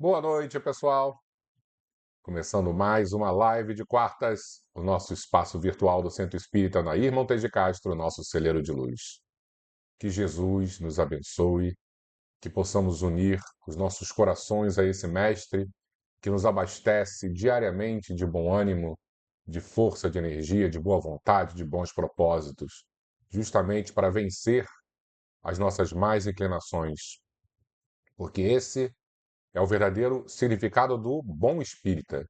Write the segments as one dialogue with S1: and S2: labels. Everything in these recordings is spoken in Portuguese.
S1: Boa noite, pessoal. Começando mais uma live de quartas, o nosso espaço virtual do Centro Espírita Nair Montes de Castro, nosso celeiro de luz. Que Jesus nos abençoe, que possamos unir os nossos corações a esse Mestre que nos abastece diariamente de bom ânimo, de força, de energia, de boa vontade, de bons propósitos, justamente para vencer as nossas más inclinações, porque esse é o verdadeiro significado do bom espírita,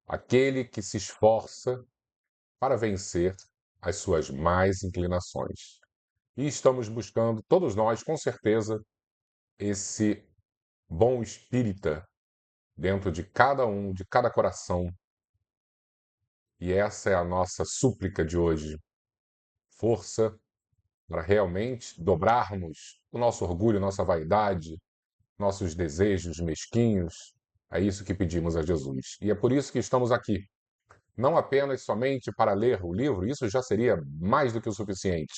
S1: aquele que se esforça para vencer as suas más inclinações. E estamos buscando, todos nós, com certeza, esse bom espírita dentro de cada um, de cada coração. E essa é a nossa súplica de hoje. Força para realmente dobrarmos o nosso orgulho, nossa vaidade, nossos desejos mesquinhos. É isso que pedimos a Jesus. E é por isso que estamos aqui, não apenas somente para ler o livro, isso já seria mais do que o suficiente,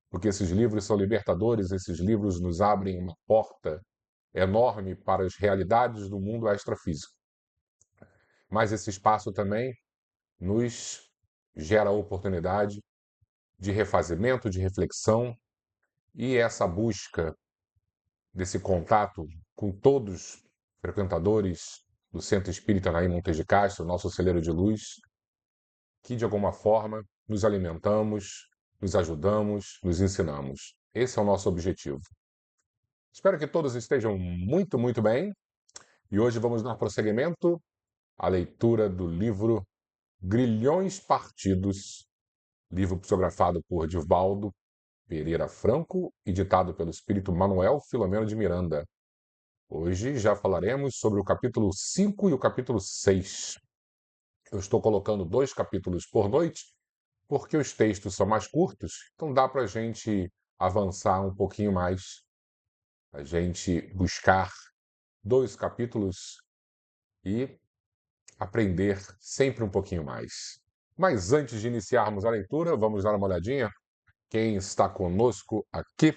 S1: porque esses livros são libertadores, esses livros nos abrem uma porta enorme para as realidades do mundo extrafísico. Mas esse espaço também nos gera a oportunidade de refazimento, de reflexão, e essa busca desse contato com todos os frequentadores do Centro Espírita Naim Montes de Castro, nosso celeiro de luz, que de alguma forma nos alimentamos, nos ajudamos, nos ensinamos. Esse é o nosso objetivo. Espero que todos estejam muito, muito bem. E hoje vamos dar prosseguimento à leitura do livro Grilhões Partidos, livro psicografado por Divaldo Pereira Franco e ditado pelo espírito Manuel Filomeno de Miranda. Hoje já falaremos sobre o capítulo 5 e o capítulo 6. Eu estou colocando 2 capítulos por noite, porque os textos são mais curtos, então dá para a gente avançar um pouquinho mais, a gente buscar 2 capítulos e aprender sempre um pouquinho mais. Mas antes de iniciarmos a leitura, vamos dar uma olhadinha quem está conosco aqui.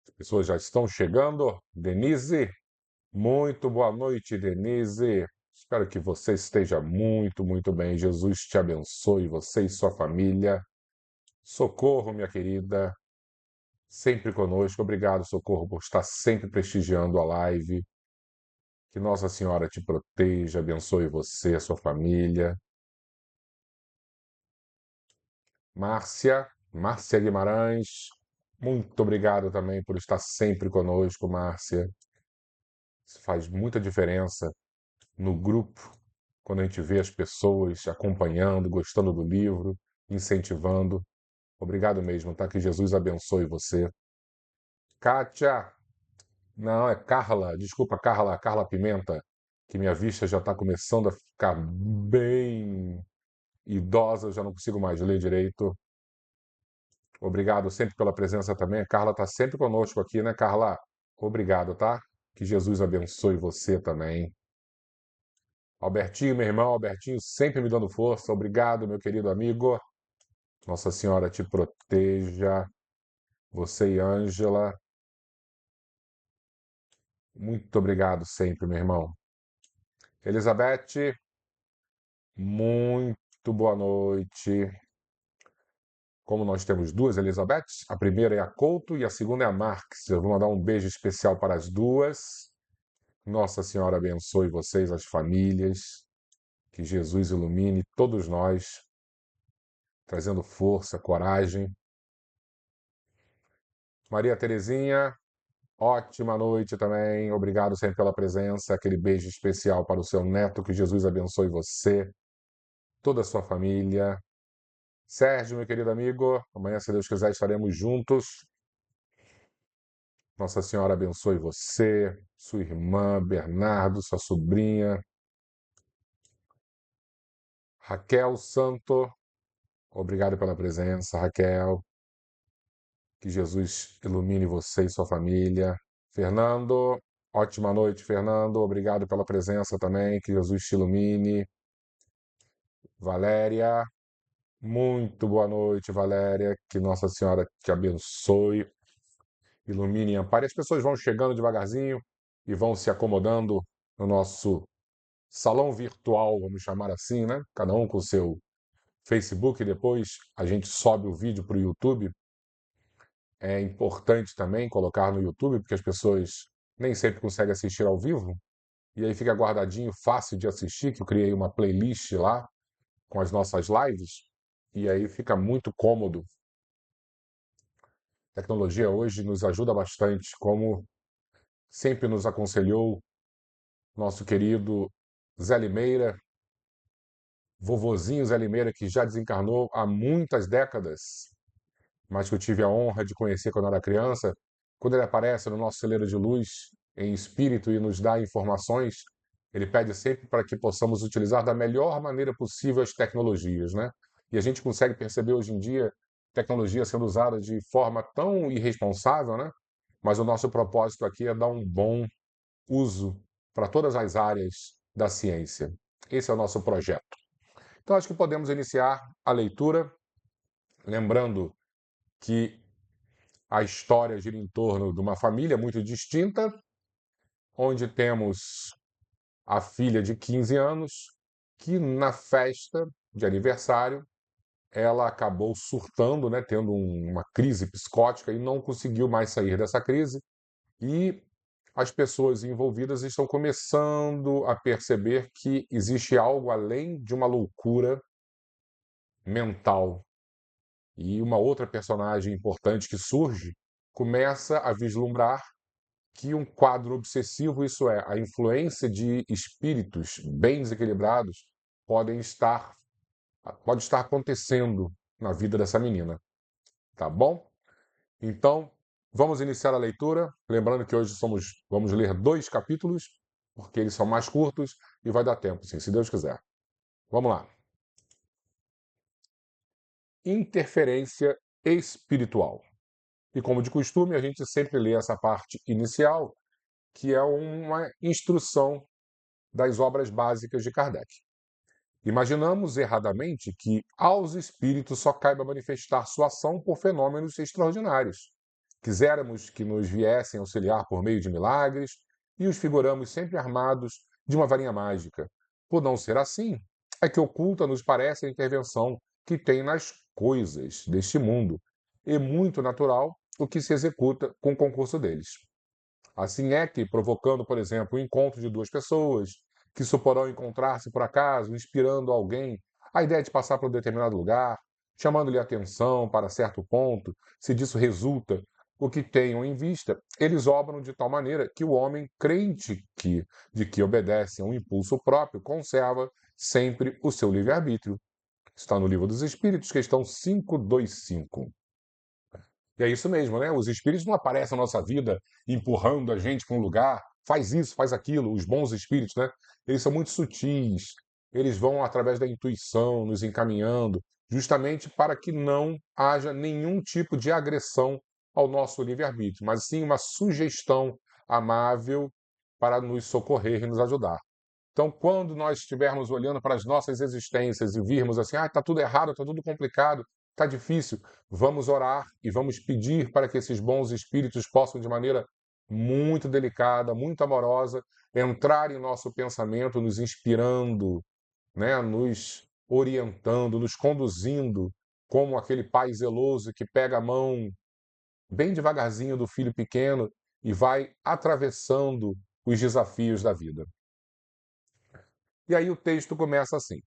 S1: As pessoas já estão chegando. Denise, muito boa noite, Denise. Espero que você esteja muito, muito bem. Jesus te abençoe, você e sua família. Socorro, minha querida, sempre conosco. Obrigado, Socorro, por estar sempre prestigiando a live. Que Nossa Senhora te proteja, abençoe você, a sua família. Márcia Guimarães, muito obrigado também por estar sempre conosco, Márcia. Isso faz muita diferença no grupo, quando a gente vê as pessoas acompanhando, gostando do livro, incentivando. Obrigado mesmo, tá? Que Jesus abençoe você. Kátia, não, é Carla, desculpa, Carla Pimenta, que minha vista já está começando a ficar bem idosa, eu já não consigo mais ler direito. Obrigado sempre pela presença também. A Carla está sempre conosco aqui, né, Carla? Obrigado, tá? Que Jesus abençoe você também. Albertinho, meu irmão, Albertinho, sempre me dando força. Obrigado, meu querido amigo. Nossa Senhora te proteja. Você e Ângela. Muito obrigado sempre, meu irmão. Elizabeth, muito boa noite. Como nós temos duas Elizabeths, a primeira é a Couto e a segunda é a Marques. Eu vou mandar um beijo especial para as duas. Nossa Senhora abençoe vocês, as famílias. Que Jesus ilumine todos nós, trazendo força, coragem. Maria Terezinha, ótima noite também. Obrigado sempre pela presença. Aquele beijo especial para o seu neto. Que Jesus abençoe você, toda a sua família. Sérgio, meu querido amigo, amanhã, se Deus quiser, estaremos juntos. Nossa Senhora abençoe você, sua irmã, Bernardo, sua sobrinha. Raquel Santo, obrigado pela presença, Raquel. Que Jesus ilumine você e sua família. Fernando, ótima noite, Fernando. Obrigado pela presença também. Que Jesus te ilumine. Valéria, muito boa noite, Valéria. Que Nossa Senhora te abençoe. ilumine e ampare. As pessoas vão chegando devagarzinho e vão se acomodando no nosso salão virtual, vamos chamar assim, né? Cada um com o seu Facebook, e depois a gente sobe o vídeo para o YouTube. É importante também colocar no YouTube, porque as pessoas nem sempre conseguem assistir ao vivo, e aí fica guardadinho, fácil de assistir, que eu criei uma playlist lá com as nossas lives, e aí fica muito cômodo. A tecnologia hoje nos ajuda bastante, como sempre nos aconselhou nosso querido Zé Limeira, vovozinho Zé Limeira, que já desencarnou há muitas décadas, mas que eu tive a honra de conhecer quando era criança. Quando ele aparece no nosso celeiro de luz em espírito e nos dá informações, ele pede sempre para que possamos utilizar da melhor maneira possível as tecnologias, né? E a gente consegue perceber hoje em dia tecnologia sendo usada de forma tão irresponsável, né? Mas o nosso propósito aqui é dar um bom uso para todas as áreas da ciência. Esse é o nosso projeto. Então, acho que podemos iniciar a leitura, lembrando que a história gira em torno de uma família muito distinta, onde temos a filha de 15 anos, que na festa de aniversário ela acabou surtando, né, tendo uma crise psicótica e não conseguiu mais sair dessa crise. E as pessoas envolvidas estão começando a perceber que existe algo além de uma loucura mental. E uma outra personagem importante que surge começa a vislumbrar que um quadro obsessivo, isso é, a influência de espíritos bem desequilibrados, podem estar, pode estar acontecendo na vida dessa menina, tá bom? Então, vamos iniciar a leitura, lembrando que hoje vamos ler 2 capítulos, porque eles são mais curtos e vai dar tempo, sim, se Deus quiser. Vamos lá. Interferência espiritual. E como de costume, a gente sempre lê essa parte inicial, que é uma instrução das obras básicas de Kardec. Imaginamos erradamente que aos espíritos só caiba manifestar sua ação por fenômenos extraordinários. Quiséramos que nos viessem auxiliar por meio de milagres e os figuramos sempre armados de uma varinha mágica. Por não ser assim, é que oculta nos parece a intervenção que tem nas coisas deste mundo, e muito natural o que se executa com o concurso deles. Assim é que, provocando, por exemplo, o encontro de 2 pessoas que suporão encontrar-se por acaso, inspirando alguém a ideia de passar por um determinado lugar, chamando-lhe a atenção para certo ponto, se disso resulta o que tenham em vista, eles obram de tal maneira que o homem, crente de que obedece a um impulso próprio, conserva sempre o seu livre-arbítrio. Está no Livro dos Espíritos, questão 525. E é isso mesmo, né? Os espíritos não aparecem na nossa vida empurrando a gente para um lugar, faz isso, faz aquilo. Os bons espíritos, né? Eles são muito sutis. Eles vão através da intuição, nos encaminhando, justamente para que não haja nenhum tipo de agressão ao nosso livre-arbítrio, mas sim uma sugestão amável para nos socorrer e nos ajudar. Então, quando nós estivermos olhando para as nossas existências e virmos assim, está tudo errado, está tudo complicado, está difícil, vamos orar e vamos pedir para que esses bons espíritos possam, de maneira muito delicada, muito amorosa, entrar em nosso pensamento, nos inspirando, né, nos orientando, nos conduzindo, como aquele pai zeloso que pega a mão bem devagarzinho do filho pequeno e vai atravessando os desafios da vida. E aí o texto começa assim: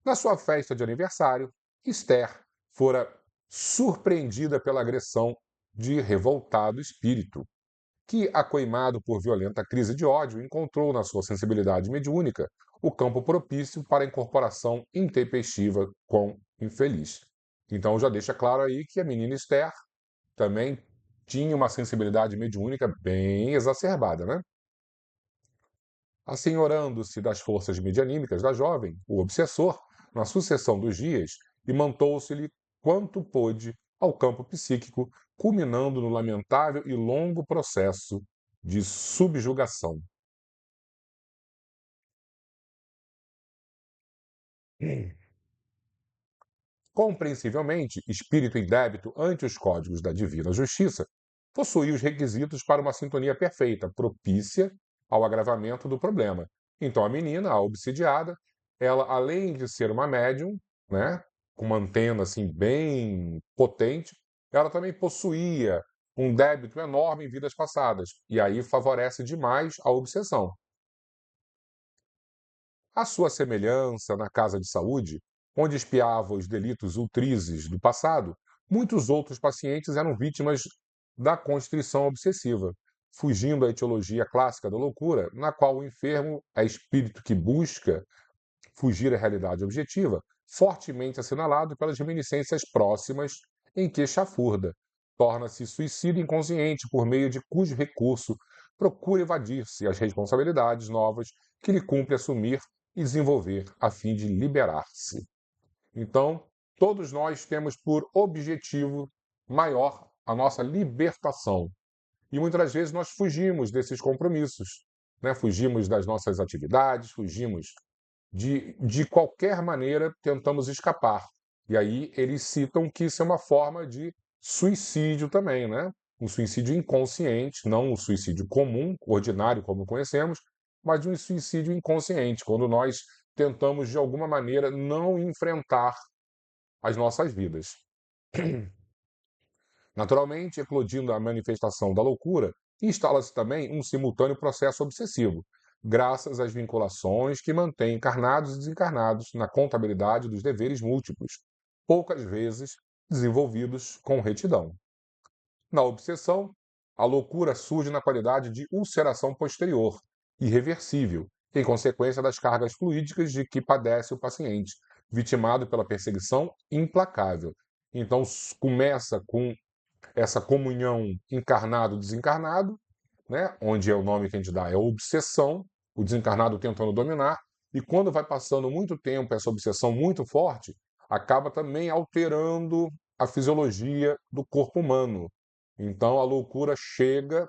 S1: na sua festa de aniversário, Esther fora surpreendida pela agressão de revoltado espírito, que, acoimado por violenta crise de ódio, encontrou na sua sensibilidade mediúnica o campo propício para a incorporação intempestiva com infeliz. Então já deixa claro aí que a menina Esther também tinha uma sensibilidade mediúnica bem exacerbada, né? Assenhorando-se das forças medianímicas da jovem, o obsessor, na sucessão dos dias, imantou-se-lhe quanto pôde ao campo psíquico, culminando no lamentável e longo processo de subjugação. Compreensivelmente, espírito em débito ante os códigos da divina justiça, possuía os requisitos para uma sintonia perfeita, propícia ao agravamento do problema. Então a menina, a obsidiada, ela além de ser uma médium, né, com uma antena assim bem potente, ela também possuía um débito enorme em vidas passadas, e aí favorece demais a obsessão. A sua semelhança na casa de saúde, onde espiava os delitos ultrizes do passado, muitos outros pacientes eram vítimas da constrição obsessiva, fugindo à etiologia clássica da loucura, na qual o enfermo é espírito que busca fugir à realidade objetiva, fortemente assinalado pelas reminiscências próximas em que chafurda. Torna-se suicida inconsciente por meio de cujo recurso procura evadir-se as responsabilidades novas que lhe cumpre assumir e desenvolver a fim de liberar-se. Então, todos nós temos por objetivo maior a nossa libertação. E muitas vezes nós fugimos desses compromissos, né? Fugimos das nossas atividades, fugimos de qualquer maneira tentamos escapar. E aí eles citam que isso é uma forma de suicídio também, né? Um suicídio inconsciente, não um suicídio comum, ordinário, como conhecemos, mas um suicídio inconsciente, quando nós tentamos, de alguma maneira, não enfrentar as nossas vidas. Naturalmente, eclodindo a manifestação da loucura, instala-se também um simultâneo processo obsessivo, graças às vinculações que mantêm encarnados e desencarnados na contabilidade dos deveres múltiplos, poucas vezes desenvolvidos com retidão. Na obsessão, a loucura surge na qualidade de ulceração posterior, irreversível, em consequência das cargas fluídicas de que padece o paciente, vitimado pela perseguição implacável. Então, começa com essa comunhão encarnado-desencarnado, né, onde é o nome que a gente dá é obsessão, o desencarnado tentando dominar, e quando vai passando muito tempo essa obsessão muito forte, acaba também alterando a fisiologia do corpo humano. Então a loucura chega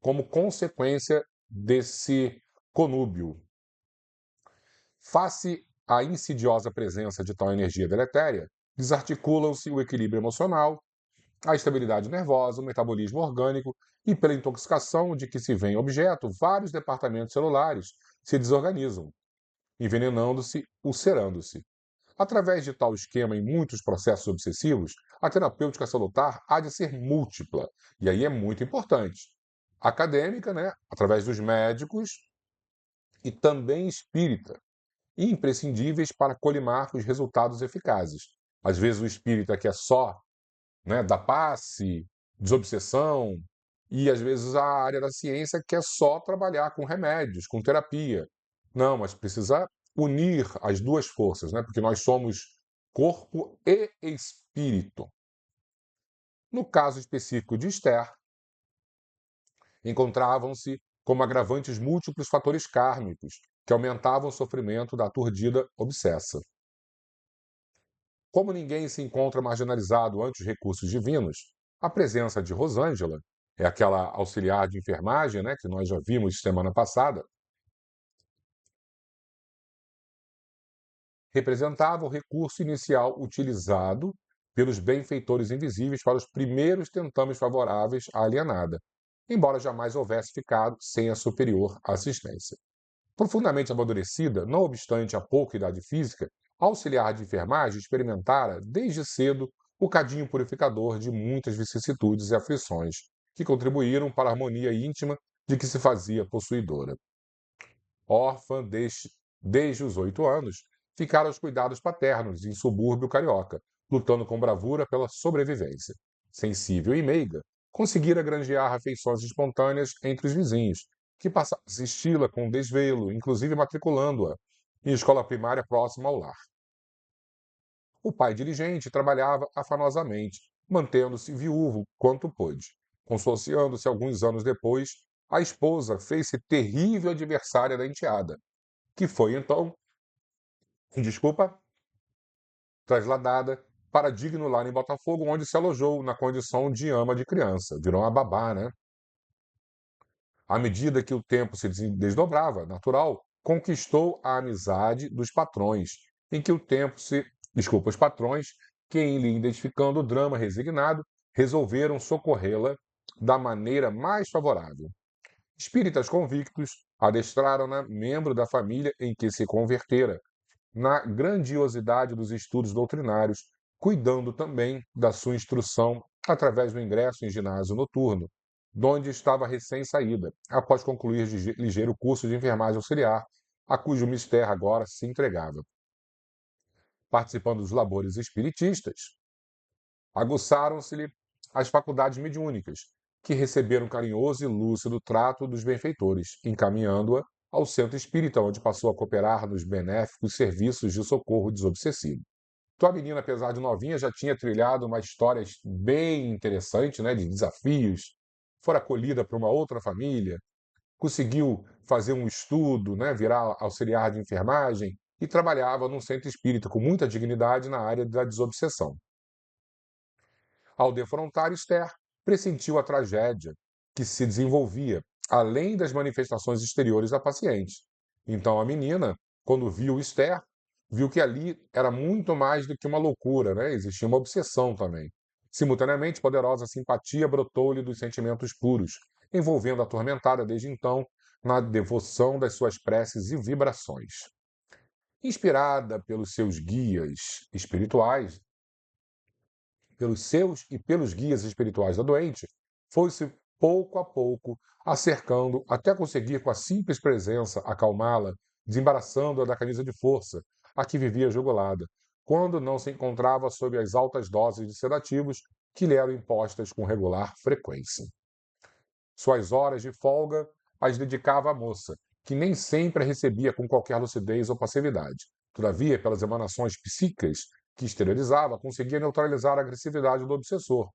S1: como consequência desse conúbio. Face à insidiosa presença de tal energia deletéria, desarticulam-se o equilíbrio emocional, a estabilidade nervosa, o metabolismo orgânico e, pela intoxicação de que se vem objeto, vários departamentos celulares se desorganizam, envenenando-se, ulcerando-se. Através de tal esquema em muitos processos obsessivos, a terapêutica salutar há de ser múltipla, e aí é muito importante. Acadêmica, né, através dos médicos, e também espírita, imprescindíveis para colimar os resultados eficazes. Às vezes o espírita que é só, né, da passe, desobsessão, e às vezes a área da ciência quer só trabalhar com remédios, com terapia. Não, mas precisa unir as duas forças, né? Porque nós somos corpo e espírito. No caso específico de Esther, encontravam-se como agravantes múltiplos fatores kármicos que aumentavam o sofrimento da aturdida obsessa. Como ninguém se encontra marginalizado ante os recursos divinos, a presença de Rosângela, é aquela auxiliar de enfermagem, né, que nós já vimos semana passada, representava o recurso inicial utilizado pelos benfeitores invisíveis para os primeiros tentames favoráveis à alienada, embora jamais houvesse ficado sem a superior assistência. Profundamente amadurecida, não obstante a pouca idade física, a auxiliar de enfermagem experimentara, desde cedo, o cadinho purificador de muitas vicissitudes e aflições, que contribuíram para a harmonia íntima de que se fazia possuidora. Órfã desde os 8 anos, ficara aos cuidados paternos em subúrbio carioca, lutando com bravura pela sobrevivência. Sensível e meiga, conseguira granjear afeições espontâneas entre os vizinhos, que passaram a assisti-la com desvelo, inclusive matriculando-a em escola primária próxima ao lar. O pai diligente trabalhava afanosamente, mantendo-se viúvo quanto pôde. Consociando-se alguns anos depois, a esposa fez-se terrível adversária da enteada, que foi então, desculpa, trasladada para digno lar em Botafogo, onde se alojou na condição de ama de criança. Virou uma babá, né? À medida que o tempo se desdobrava, natural, conquistou a amizade dos patrões, em que o tempo se. Desculpa, os patrões, que, em lhe identificando o drama resignado, resolveram socorrê-la da maneira mais favorável. Espíritas convictos adestraram-na membro da família em que se convertera, na grandiosidade dos estudos doutrinários, cuidando também da sua instrução através do ingresso em ginásio noturno, donde estava recém-saída, após concluir ligeiro curso de enfermagem auxiliar, a cujo mistério agora se entregava. Participando dos labores espiritistas, aguçaram-se-lhe as faculdades mediúnicas, que receberam carinhoso e lúcido trato dos benfeitores, encaminhando-a ao centro espírita, onde passou a cooperar nos benéficos serviços de socorro desobsessivo. Então, a menina, apesar de novinha, já tinha trilhado uma história bem interessante, né, de desafios, foi acolhida por uma outra família, conseguiu fazer um estudo, né, virar auxiliar de enfermagem e trabalhava num centro espírita com muita dignidade na área da desobsessão. Ao defrontar Esther, pressentiu a tragédia que se desenvolvia, além das manifestações exteriores da paciente. Então a menina, quando viu Esther, viu que ali era muito mais do que uma loucura, né? Existia uma obsessão também. Simultaneamente, poderosa simpatia brotou-lhe dos sentimentos puros, envolvendo a atormentada desde então na devoção das suas preces e vibrações. Inspirada pelos seus guias espirituais, pelos seus e pelos guias espirituais da doente, foi-se pouco a pouco acercando até conseguir, com a simples presença, acalmá-la, desembaraçando-a da camisa de força a que vivia jugulada, quando não se encontrava sob as altas doses de sedativos que lhe eram impostas com regular frequência. Suas horas de folga as dedicava à moça, que nem sempre a recebia com qualquer lucidez ou passividade. Todavia, pelas emanações psíquicas que exteriorizava, conseguia neutralizar a agressividade do obsessor,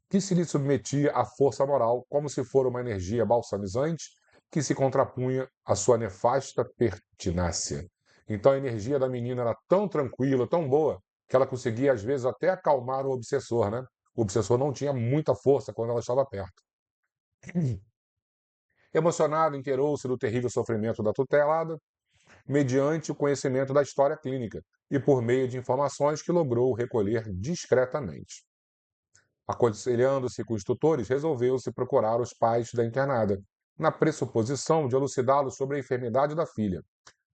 S1: que se lhe submetia à força moral como se fora uma energia balsamizante que se contrapunha à sua nefasta pertinácia. Então a energia da menina era tão tranquila, tão boa, que ela conseguia às vezes até acalmar o obsessor, né? O obsessor não tinha muita força quando ela estava perto. Emocionado, inteirou-se do terrível sofrimento da tutelada, mediante o conhecimento da história clínica e por meio de informações que logrou recolher discretamente. Aconselhando-se com os tutores, resolveu-se procurar os pais da internada, na pressuposição de elucidá-los sobre a enfermidade da filha.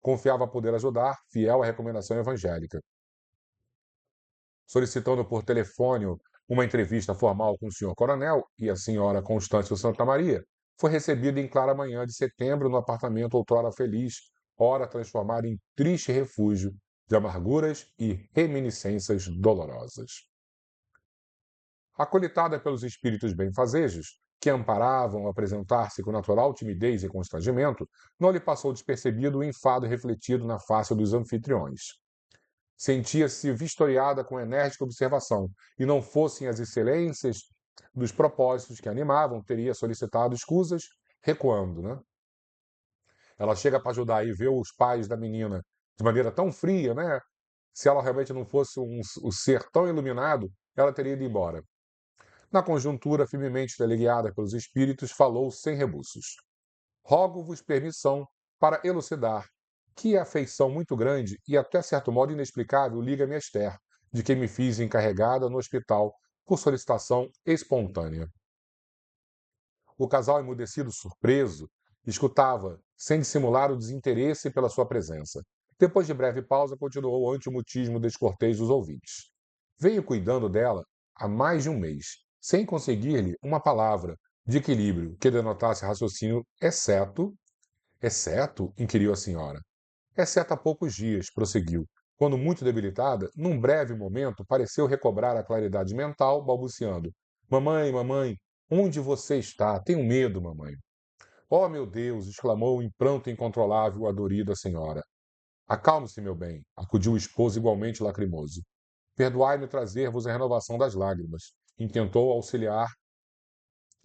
S1: Confiava poder ajudar, fiel à recomendação evangélica. Solicitando por telefone uma entrevista formal com o senhor coronel e a senhora Constância Santa Maria, foi recebido em clara manhã de setembro no apartamento outrora feliz, ora transformado em triste refúgio de amarguras e reminiscências dolorosas. Acolitada pelos espíritos benfazejos, que amparavam apresentar-se com natural timidez e constrangimento, não lhe passou despercebido o enfado refletido na face dos anfitriões. Sentia-se vistoriada com enérgica observação, e não fossem as excelências dos propósitos que a animavam, teria solicitado escusas, recuando, né? Ela chega para ajudar e vê os pais da menina de maneira tão fria, né? Se ela realmente não fosse um ser tão iluminado, ela teria ido embora. Na conjuntura firmemente teleguiada pelos espíritos, falou sem rebuços. Rogo-vos permissão para elucidar que afeição muito grande e até certo modo inexplicável liga-me a Esther, de quem me fiz encarregada no hospital por solicitação espontânea. O casal, emudecido, surpreso, escutava, sem dissimular o desinteresse pela sua presença. Depois de breve pausa, continuou o antimutismo descortês dos ouvintes. Veio cuidando dela há mais de um mês, sem conseguir-lhe uma palavra de equilíbrio que denotasse raciocínio, exceto, inquiriu a senhora. Exceto há poucos dias, prosseguiu, quando muito debilitada, num breve momento pareceu recobrar a claridade mental, balbuciando: Mamãe, mamãe, onde você está? Tenho medo, mamãe. Oh, meu Deus! Exclamou em pranto incontrolável a dorida senhora. Acalme-se, meu bem, acudiu o esposo igualmente lacrimoso. Perdoai-me trazer-vos a renovação das lágrimas. Intentou auxiliar,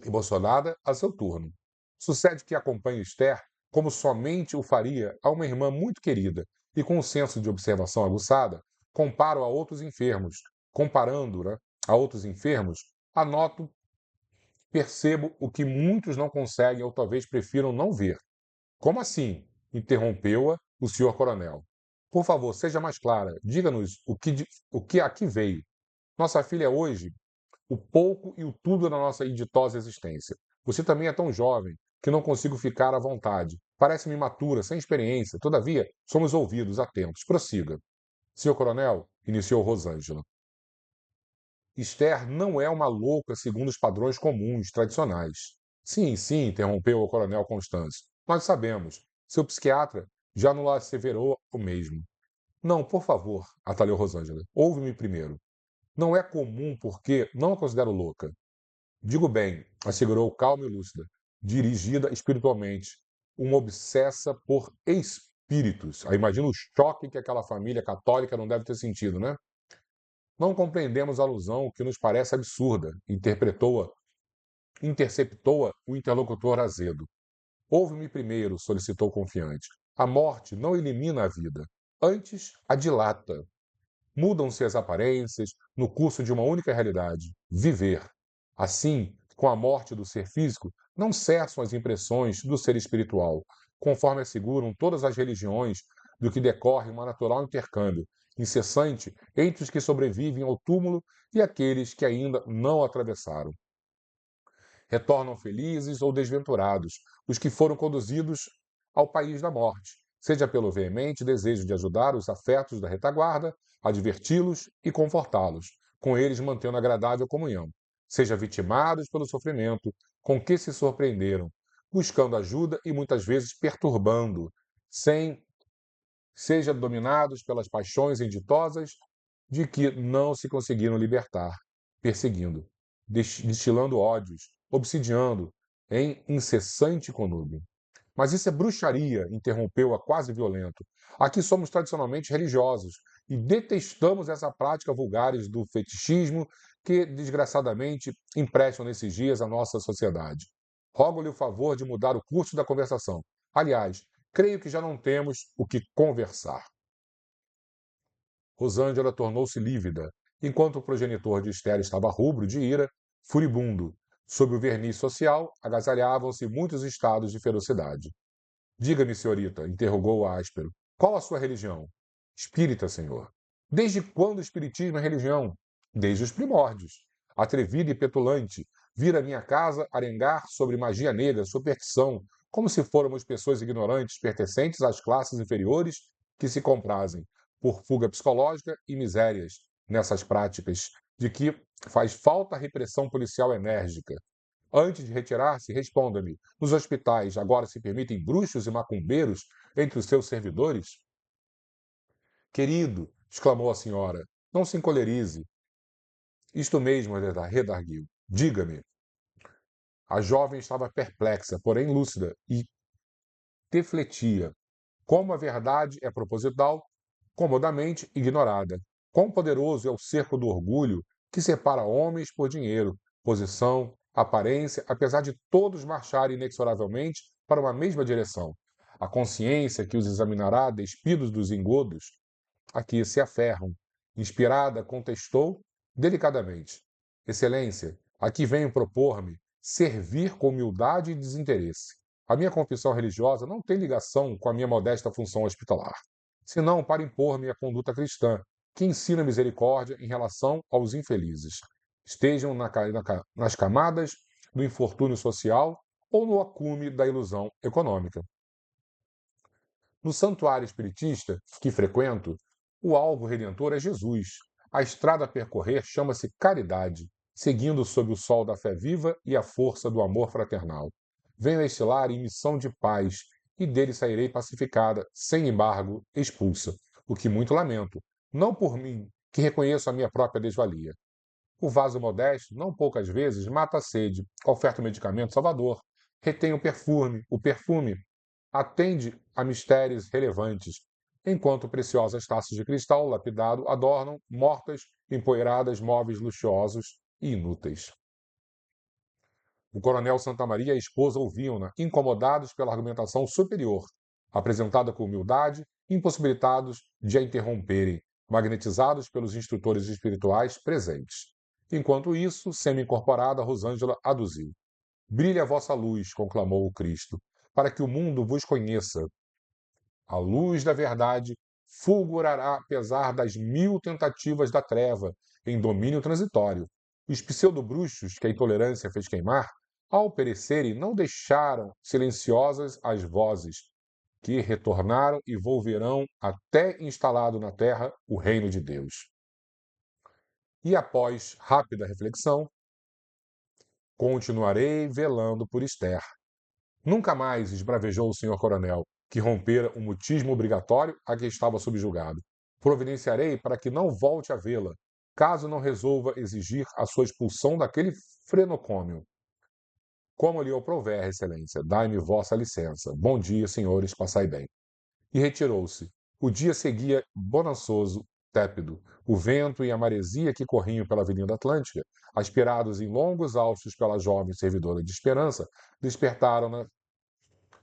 S1: emocionada, a seu turno. Sucede que acompanhe Esther como somente o faria a uma irmã muito querida, e com um senso de observação aguçada, comparo a outros enfermos. Comparando, né, a outros enfermos, anoto, percebo o que muitos não conseguem ou talvez prefiram não ver. Como assim? Interrompeu-a o senhor coronel. Por favor, seja mais clara. Diga-nos o que aqui veio. Nossa filha hoje o pouco e o tudo da nossa ditosa existência. Você também é tão jovem que não consigo ficar à vontade. Parece-me imatura, sem experiência. Todavia, somos ouvidos, atentos. Prossiga. Senhor Coronel, iniciou Rosângela. Esther não é uma louca segundo os padrões comuns, tradicionais. Sim, sim, interrompeu o Coronel Constâncio. Nós sabemos. Seu psiquiatra já nos asseverou o mesmo. Não, por favor, atalhou Rosângela. Ouve-me primeiro. Não é comum porque não a considero louca. Digo bem, assegurou calma e lúcida, dirigida espiritualmente, uma obsessa por espíritos. Aí imagina o choque que aquela família católica não deve ter sentido, né? Não compreendemos a alusão que nos parece absurda, interceptou-a o interlocutor azedo. Ouve-me primeiro, solicitou confiante. A morte não elimina a vida, antes a dilata. Mudam-se as aparências no curso de uma única realidade, viver. Assim, com a morte do ser físico, não cessam as impressões do ser espiritual, conforme asseguram todas as religiões, do que decorre um natural intercâmbio incessante entre os que sobrevivem ao túmulo e aqueles que ainda não o atravessaram. Retornam felizes ou desventurados os que foram conduzidos ao país da morte, seja pelo veemente desejo de ajudar os afetos da retaguarda, adverti-los e confortá-los, com eles mantendo agradável comunhão, seja vitimados pelo sofrimento com que se surpreenderam, buscando ajuda e muitas vezes perturbando, sem seja dominados pelas paixões inditosas de que não se conseguiram libertar, perseguindo, destilando ódios, obsidiando em incessante conúbio. Mas isso é bruxaria, interrompeu-a quase violento. Aqui somos tradicionalmente religiosos e detestamos essa prática vulgares do fetichismo que, desgraçadamente, emprestam nesses dias a nossa sociedade. Rogo-lhe o favor de mudar o curso da conversação. Aliás, creio que já não temos o que conversar. Rosângela tornou-se lívida, enquanto o progenitor de Esther estava rubro de ira, furibundo. Sob o verniz social, agasalhavam-se muitos estados de ferocidade. Diga-me, senhorita, interrogou o áspero, qual a sua religião? Espírita, senhor. Desde quando o espiritismo é religião? Desde os primórdios. Atrevida e petulante, vir à minha casa arengar sobre magia negra, superstição, como se fôramos pessoas ignorantes pertencentes às classes inferiores que se comprazem por fuga psicológica e misérias nessas práticas, de que faz falta repressão policial enérgica. Antes de retirar-se, responda-me: nos hospitais agora se permitem bruxos e macumbeiros entre os seus servidores? Querido, exclamou a senhora, não se encolerize. Isto mesmo, redarguiu. Diga-me. A jovem estava perplexa, porém lúcida, e defletia. Como a verdade é proposital, comodamente ignorada. Quão poderoso é o cerco do orgulho que separa homens por dinheiro, posição, aparência, apesar de todos marcharem inexoravelmente para uma mesma direção. A consciência que os examinará despidos dos engodos a que se aferram. Inspirada, contestou delicadamente: Excelência, aqui venho propor-me servir com humildade e desinteresse. A minha confissão religiosa não tem ligação com a minha modesta função hospitalar, senão para impor-me a conduta cristã, que ensina misericórdia em relação aos infelizes, estejam nas camadas do infortúnio social ou no acume da ilusão econômica. No santuário espiritista que frequento, o alvo redentor é Jesus. A estrada a percorrer chama-se caridade, seguindo sob o sol da fé viva e a força do amor fraternal. Venho a este lar em missão de paz e dele sairei pacificada, sem embargo, expulsa, o que muito lamento, não por mim, que reconheço a minha própria desvalia. O vaso modesto, não poucas vezes, mata a sede, oferta o medicamento salvador, retém o perfume atende a mistérios relevantes, enquanto preciosas taças de cristal lapidado adornam mortas, empoeiradas móveis luxuosos e inúteis. O coronel Santamaria e a esposa ouviam-na, incomodados pela argumentação superior, apresentada com humildade, impossibilitados de a interromperem, magnetizados pelos instrutores espirituais presentes. Enquanto isso, semi-incorporada, Rosângela aduziu. Brilhe a vossa luz, conclamou o Cristo, para que o mundo vos conheça. A luz da verdade fulgurará apesar das 1000 tentativas da treva, em domínio transitório. Os pseudo-bruxos que a intolerância fez queimar, ao perecerem, não deixaram silenciosas as vozes que retornaram e volverão até instalado na terra o reino de Deus. E após rápida reflexão, continuarei velando por Esther. Nunca mais esbravejou o senhor coronel, que rompera o mutismo obrigatório a que estava subjugado. Providenciarei para que não volte a vê-la, caso não resolva exigir a sua expulsão daquele frenocômio. Como lhe aprouver, excelência, dai-me vossa licença. Bom dia, senhores, passai bem. E retirou-se. O dia seguia bonançoso, tépido. O vento e a maresia que corriam pela Avenida Atlântica, aspirados em longos alços pela jovem servidora de esperança, despertaram-na.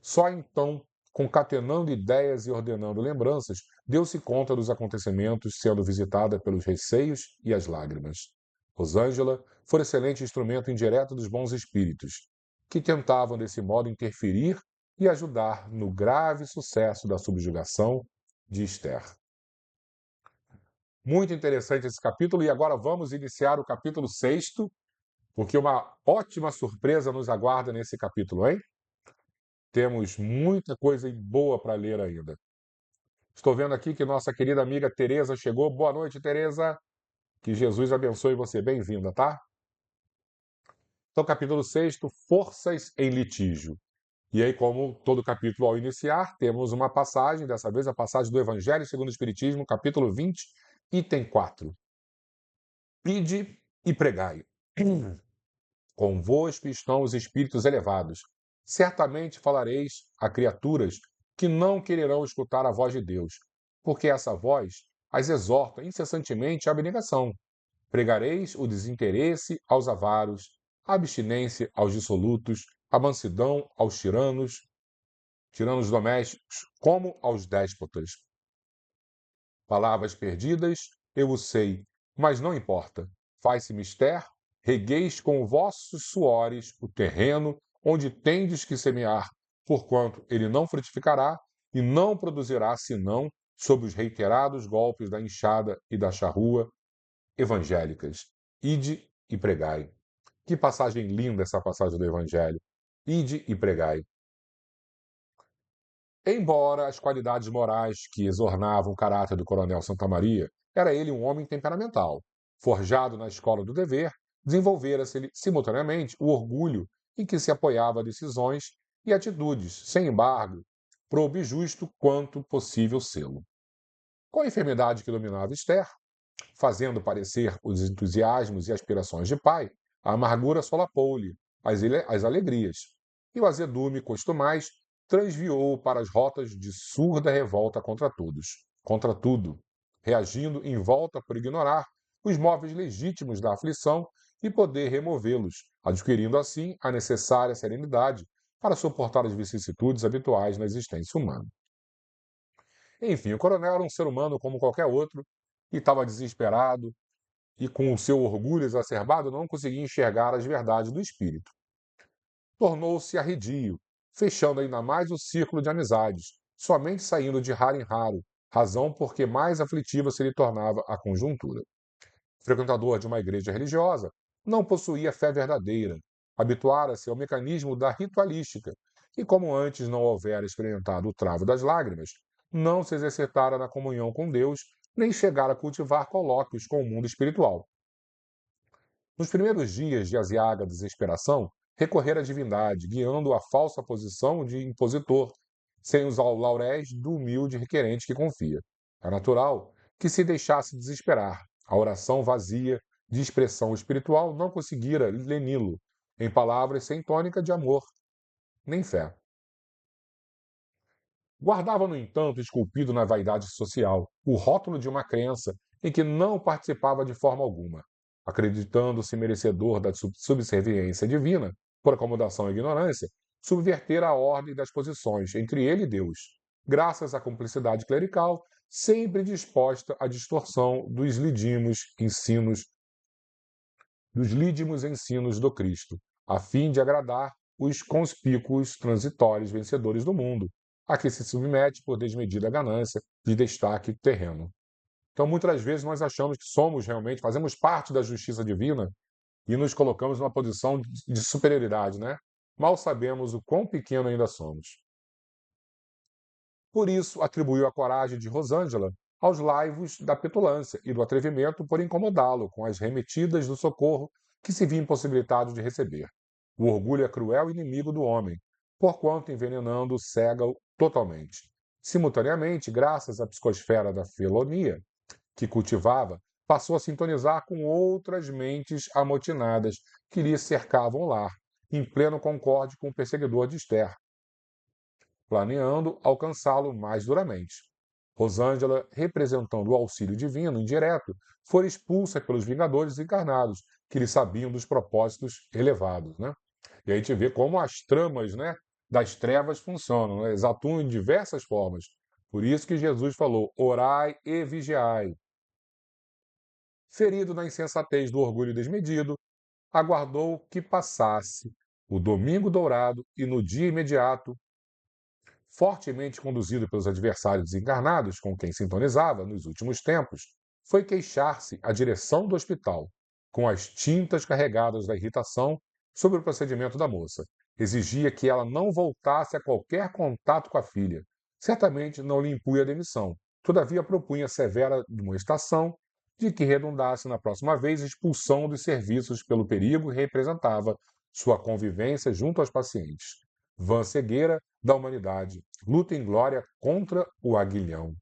S1: Só então, concatenando ideias e ordenando lembranças, deu-se conta dos acontecimentos, sendo visitada pelos receios e as lágrimas. Rosângela foi excelente instrumento indireto dos bons espíritos, que tentavam desse modo interferir e ajudar no grave sucesso da subjugação de Esther. Muito interessante esse capítulo, e agora vamos iniciar o capítulo 6º, porque uma ótima surpresa nos aguarda nesse capítulo, hein? Temos muita coisa boa para ler ainda. Estou vendo aqui que nossa querida amiga Tereza chegou. Boa noite, Tereza. Que Jesus abençoe você. Bem-vinda, tá? Então, capítulo 6º, forças em litígio. E aí, como todo capítulo ao iniciar, temos uma passagem, dessa vez a passagem do Evangelho segundo o Espiritismo, capítulo 20, item 4. Ide e pregai. Convosco estão os espíritos elevados. Certamente falareis a criaturas que não quererão escutar a voz de Deus, porque essa voz as exorta incessantemente à abnegação. Pregareis o desinteresse aos avaros, a abstinência aos dissolutos, a mansidão aos tiranos domésticos, como aos déspotas. Palavras perdidas, eu o sei, mas não importa. Faz-se mister, regueis com vossos suores o terreno onde tendes que semear, porquanto ele não frutificará e não produzirá senão sob os reiterados golpes da enxada e da charrua evangélicas. Ide e pregai. Que passagem linda essa passagem do Evangelho. Ide e pregai. Embora as qualidades morais que exornavam o caráter do coronel Santamaria, era ele um homem temperamental. Forjado na escola do dever, desenvolvera-se simultaneamente o orgulho em que se apoiava a decisões e atitudes, sem embargo, proube justo quanto possível sê-lo. Com a enfermidade que dominava Esther, fazendo parecer os entusiasmos e aspirações de pai, a amargura solapou-lhe as alegrias, e o azedume costumais transviou para as rotas de surda revolta contra tudo, reagindo em volta por ignorar os móveis legítimos da aflição e poder removê-los, adquirindo assim a necessária serenidade para suportar as vicissitudes habituais na existência humana. Enfim, o coronel era um ser humano como qualquer outro e estava desesperado e, com o seu orgulho exacerbado, não conseguia enxergar as verdades do espírito. Tornou-se arredio, fechando ainda mais o círculo de amizades, somente saindo de raro em raro, razão porque mais aflitiva se lhe tornava a conjuntura. Frequentador de uma igreja religiosa, não possuía fé verdadeira, habituara-se ao mecanismo da ritualística, e como antes não houvera experimentado o travo das lágrimas, não se exercitara na comunhão com Deus, nem chegara a cultivar colóquios com o mundo espiritual. Nos primeiros dias de aziaga desesperação, recorrer à divindade, guiando a falsa posição de impositor, sem os lauréis do humilde requerente que confia. É natural que se deixasse desesperar. A oração vazia de expressão espiritual não conseguira leni-lo, em palavras sem tônica de amor nem fé. Guardava, no entanto, esculpido na vaidade social, o rótulo de uma crença em que não participava de forma alguma, acreditando-se merecedor da subserviência divina, por acomodação e ignorância, subverter a ordem das posições entre ele e Deus, graças à cumplicidade clerical, sempre disposta à distorção dos lídimos ensinos do Cristo, a fim de agradar os conspícuos transitórios vencedores do mundo, a que se submete por desmedida ganância de destaque terreno. Então, muitas vezes, nós achamos que somos realmente, fazemos parte da justiça divina, e nos colocamos numa posição de superioridade, né? Mal sabemos o quão pequeno ainda somos. Por isso, atribuiu a coragem de Rosângela aos laivos da petulância e do atrevimento por incomodá-lo com as remetidas do socorro que se via impossibilitado de receber. O orgulho é cruel inimigo do homem, porquanto envenenando cega-o totalmente. Simultaneamente, graças à psicosfera da felonia que cultivava, passou a sintonizar com outras mentes amotinadas que lhe cercavam o lar, em pleno concorde com o perseguidor de Esther, planeando alcançá-lo mais duramente. Rosângela, representando o auxílio divino indireto, foi expulsa pelos Vingadores encarnados, que lhe sabiam dos propósitos elevados. Né? E a gente vê como as tramas, né, das trevas funcionam, né? Eles atuam em diversas formas. Por isso que Jesus falou: orai e vigiai. Ferido na insensatez do orgulho desmedido, aguardou que passasse o domingo dourado e no dia imediato, fortemente conduzido pelos adversários desencarnados com quem sintonizava nos últimos tempos, foi queixar-se à direção do hospital, com as tintas carregadas da irritação sobre o procedimento da moça. Exigia que ela não voltasse a qualquer contato com a filha. Certamente não lhe impunha a demissão. Todavia propunha severa demonstração de que redundasse na próxima vez expulsão dos serviços pelo perigo que representava sua convivência junto aos pacientes. Vã cegueira da humanidade, luta em glória contra o aguilhão.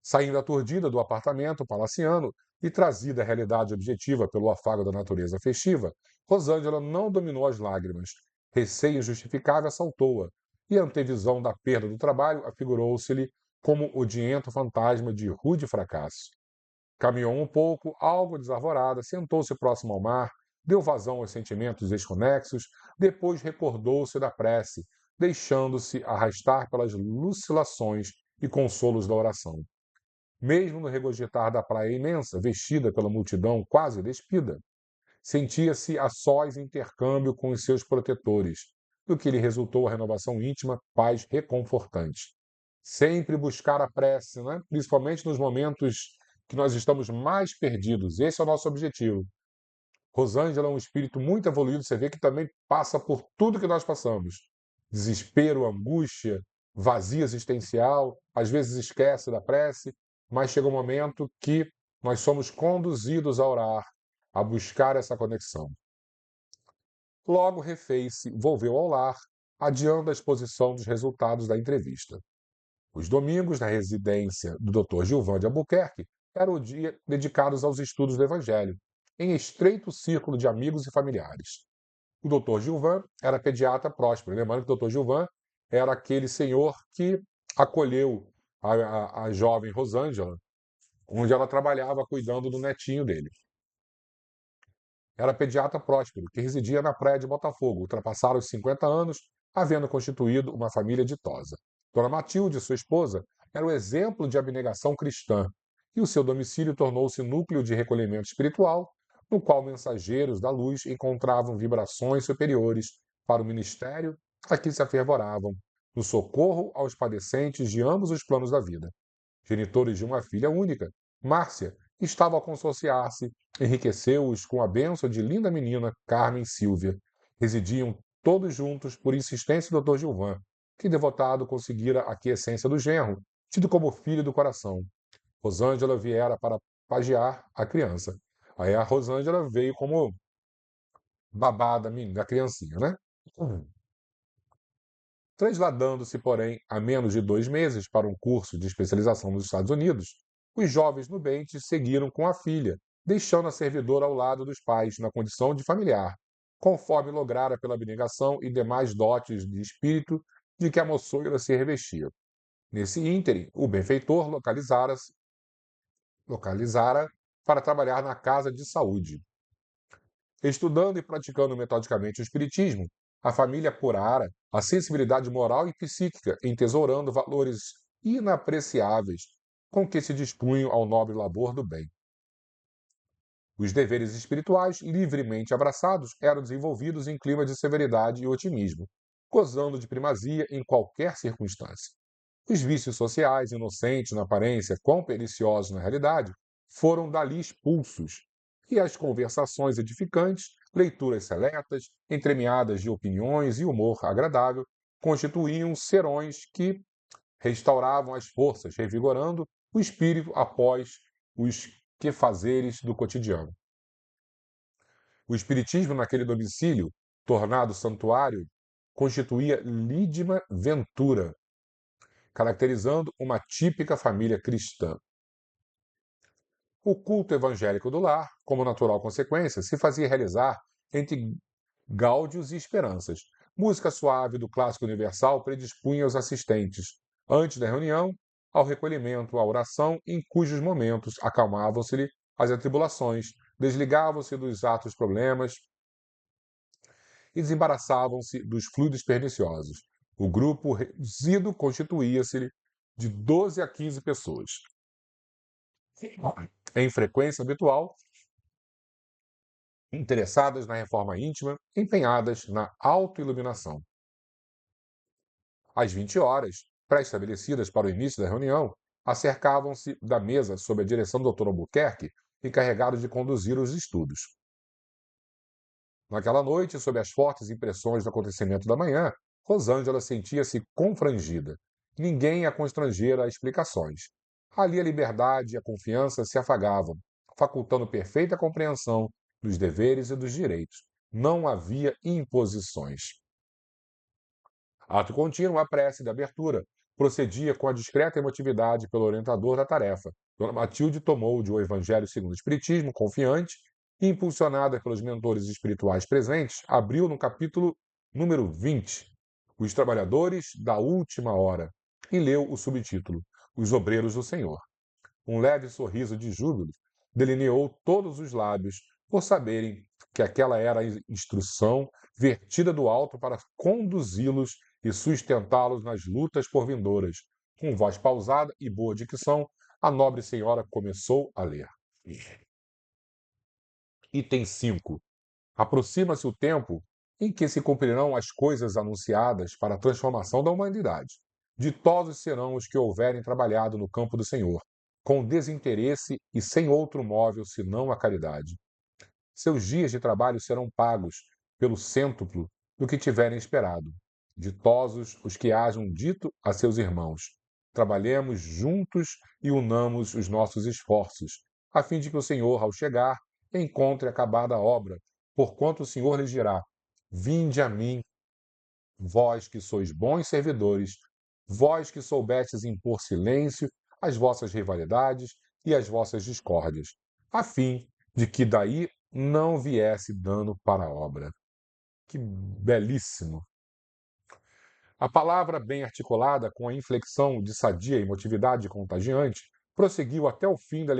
S1: Saindo aturdida do apartamento palaciano e trazida à realidade objetiva pelo afago da natureza festiva, Rosângela não dominou as lágrimas. Receio injustificável assaltou-a, e a antevisão da perda do trabalho afigurou-se-lhe como odiento fantasma de rude fracasso. Caminhou um pouco, algo desarvorada, sentou-se próximo ao mar, deu vazão aos sentimentos desconexos, depois recordou-se da prece, deixando-se arrastar pelas lucilações e consolos da oração. Mesmo no regozijar da praia imensa, vestida pela multidão quase despida, sentia-se a sós intercâmbio com os seus protetores, do que lhe resultou a renovação íntima, paz reconfortante. Sempre buscar a prece, né? Principalmente nos momentos que nós estamos mais perdidos. Esse é o nosso objetivo. Rosângela é um espírito muito evoluído, você vê que também passa por tudo que nós passamos. Desespero, angústia, vazio existencial, às vezes esquece da prece, mas chega um momento que nós somos conduzidos a orar, a buscar essa conexão. Logo refez-se, volveu ao lar, adiando a exposição dos resultados da entrevista. Os domingos na residência do Dr. Gilvan de Albuquerque eram o dia dedicados aos estudos do Evangelho, em estreito círculo de amigos e familiares. O Dr. Gilvan era pediatra próspero. Lembrando que o Dr. Gilvan era aquele senhor que acolheu a jovem Rosângela, onde ela trabalhava cuidando do netinho dele. Era pediatra próspero, que residia na praia de Botafogo, ultrapassara os 50 anos, havendo constituído uma família ditosa. Dona Matilde, sua esposa, era o exemplo de abnegação cristã, e o seu domicílio tornou-se núcleo de recolhimento espiritual, no qual mensageiros da luz encontravam vibrações superiores para o ministério a que se afervoravam, no socorro aos padecentes de ambos os planos da vida. Genitores de uma filha única, Márcia, estavam a consorciar-se, enriqueceu-os com a bênção de linda menina, Carmen Silvia. Residiam todos juntos por insistência do Dr. Gilvan, que devotado conseguira a aquiescência do genro, tido como filho do coração. Rosângela viera para pagiar a criança. Aí a Rosângela veio como babá da criancinha, né? Trasladando-se, porém, há menos de 2 meses para um curso de especialização nos Estados Unidos, os jovens nubentes seguiram com a filha, deixando a servidora ao lado dos pais, na condição de familiar, conforme lograra pela abnegação e demais dotes de espírito de que a moçoira se revestia. Nesse ínterim, o benfeitor localizara para trabalhar na casa de saúde. Estudando e praticando metodicamente o espiritismo, a família apurara a sensibilidade moral e psíquica, entesourando valores inapreciáveis com que se dispunham ao nobre labor do bem. Os deveres espirituais, livremente abraçados, eram desenvolvidos em clima de severidade e otimismo, gozando de primazia em qualquer circunstância. Os vícios sociais, inocentes na aparência, quão perniciosos na realidade, foram dali expulsos, e as conversações edificantes, leituras seletas, entremeadas de opiniões e humor agradável, constituíam serões que restauravam as forças, revigorando o espírito após os quefazeres do cotidiano. O espiritismo naquele domicílio, tornado santuário, constituía lídima ventura, caracterizando uma típica família cristã. O culto evangélico do lar, como natural consequência, se fazia realizar entre gáudios e esperanças. Música suave do clássico universal predispunha os assistentes, antes da reunião, ao recolhimento, à oração, em cujos momentos acalmavam-se-lhe as atribulações, desligavam-se dos atos problemas e desembaraçavam-se dos fluidos perniciosos. O grupo reduzido constituía-se de 12 a 15 pessoas. Em frequência habitual, interessadas na reforma íntima, empenhadas na autoiluminação. Às 20 horas, pré-estabelecidas para o início da reunião, acercavam-se da mesa sob a direção do Dr. Albuquerque, encarregado de conduzir os estudos. Naquela noite, sob as fortes impressões do acontecimento da manhã, Rosângela sentia-se confrangida. Ninguém a constrangera a explicações. Ali a liberdade e a confiança se afagavam, facultando perfeita compreensão dos deveres e dos direitos. Não havia imposições. Ato contínuo, a prece de abertura procedia com a discreta emotividade pelo orientador da tarefa. Dona Matilde tomou de O Evangelho segundo o Espiritismo, confiante, e, impulsionada pelos mentores espirituais presentes, abriu no capítulo número 20, Os Trabalhadores da Última Hora, e leu o subtítulo, Os Obreiros do Senhor. Um leve sorriso de júbilo delineou todos os lábios por saberem que aquela era a instrução vertida do alto para conduzi-los e sustentá-los nas lutas por vindouras. Com voz pausada e boa dicção, a nobre senhora começou a ler. Item 5. Aproxima-se o tempo em que se cumprirão as coisas anunciadas para a transformação da humanidade. Ditosos serão os que houverem trabalhado no campo do Senhor, com desinteresse e sem outro móvel senão a caridade. Seus dias de trabalho serão pagos pelo cêntuplo do que tiverem esperado. Ditosos os que hajam dito a seus irmãos: trabalhemos juntos e unamos os nossos esforços, a fim de que o Senhor, ao chegar, encontre acabada a obra, porquanto o Senhor lhes dirá: vinde a mim, vós que sois bons servidores, vós que soubestes impor silêncio às vossas rivalidades e às vossas discórdias, a fim de que daí não viesse dano para a obra. Que belíssimo! A palavra bem articulada, com a inflexão de sadia emotividade contagiante, prosseguiu até o fim da